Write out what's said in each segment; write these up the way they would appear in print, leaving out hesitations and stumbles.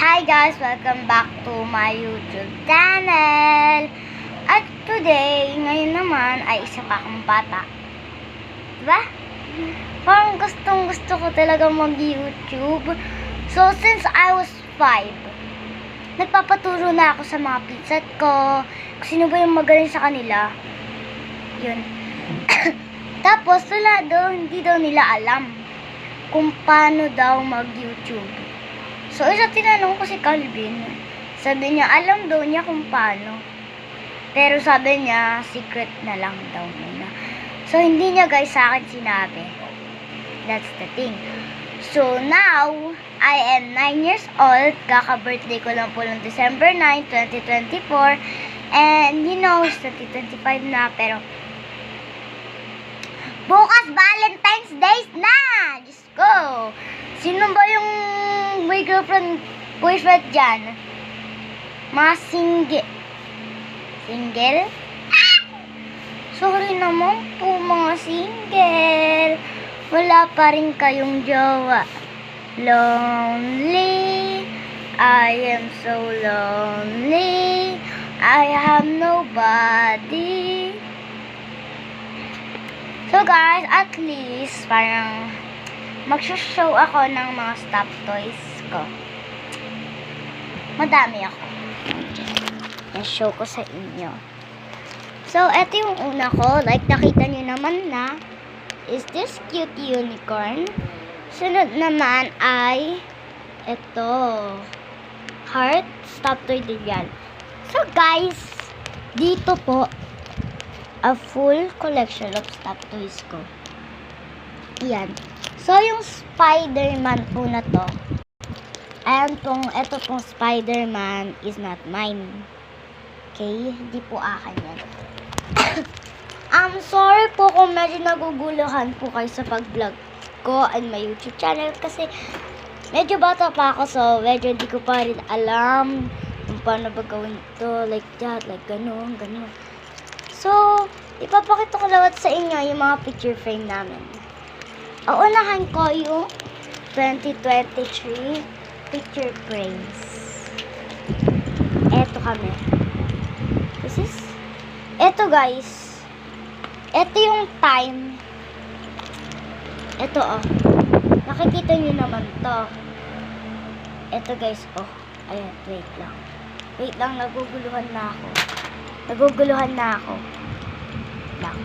Hi guys! Welcome back to my YouTube channel! At today, ngayon naman ay isa pa akong bata. Diba? Parang gustong gusto ko talaga mag-YouTube. So, since I was 5, nagpapaturo na ako sa mga pinsan ko. Kung sino ba yung magaling sa kanila. Yun. Tapos, hindi daw nila alam kung paano daw mag-YouTube. So, isa tinanong ko si Calvin. Sabi niya, alam daw niya kung paano. Pero sabi niya, secret na lang daw muna. So, hindi niya guys sa akin sinabi. That's the thing. So, now, I am 9 years old. Kaka-birthday ko lang po ng December 9, 2024. And, you know, it's 2025 na. Pero, bukas Valentine's Day na! Diyos ko! Sino ba yung may girlfriend, boyfriend dyan? Mga single? Sorry naman po mga single. Wala pa rin kayong jowa. Lonely. I am so lonely. I have nobody. So guys, at least parang magsho-show ako ng mga stuffed toys ko. Madami ako. I-show ko sa inyo. So, eto yung una ko. Like, nakita nyo naman na is this cute unicorn. Sunod naman ay eto. Heart stuffed toy din yan. So, guys, dito po a full collection of stuffed toys ko. Yan. So, yung Spider-Man po na to, eto pong Spider-Man is not mine. Okay? Hindi po akin yan. I'm sorry po kung medyo naguguluhan po kayo sa pag-vlog ko and my YouTube channel kasi medyo bata pa ako, so medyo hindi ko pa rin alam kung paano ba gawin ito, like that, like ganun. So, ipapakita ko lawat sa inyo yung mga picture frame namin. Uunahan ko yung 2023 picture frames. Eto kami. Eto guys. Eto yung time. Eto oh. Nakikita nyo naman to. Eto guys oh. Ayan, wait lang, naguguluhan na ako. Lang.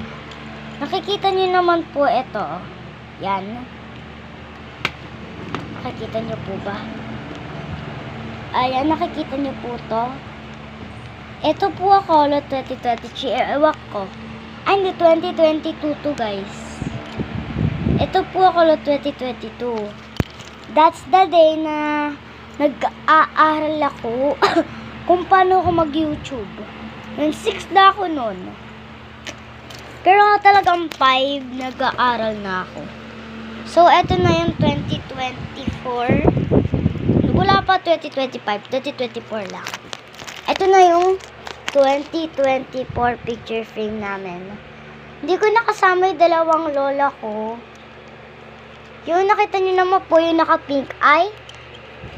Nakikita nyo naman po eto oh. Yan. Nakikita nyo po ba? Ayan, nakikita nyo po to. Ito po ako, 2023. Ewak ko. Ay, hindi, 2022 to, guys. Ito po ako, 2022. That's the day na nag-aaral ako kung paano ako mag-YouTube. Yung 6 na ako nun. Pero talagang 5, nag-aaral na ako. So, eto na yung 2024. Wala pa 2025. 2024 lang. Eto na yung 2024 picture frame namin. Hindi ko nakasama yung dalawang lola ko. Yung nakita nyo naman po, yung naka-pink ay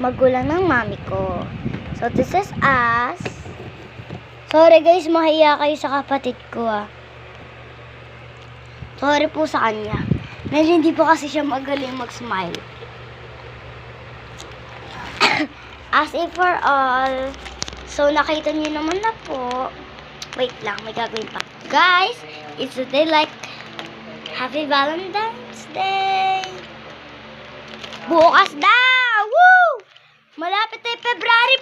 magulang ng mami ko. So, this is us. Sorry guys, mahiya kayo sa kapatid ko ah. Sorry po sa kanya. Medyo hindi po kasi siya magaling mag-smile. As if for all. So, nakita niyo naman na po. Wait lang, may gagawin pa. Guys, it's today like Happy Valentine's Day. Bukas na! Woo! Malapit na February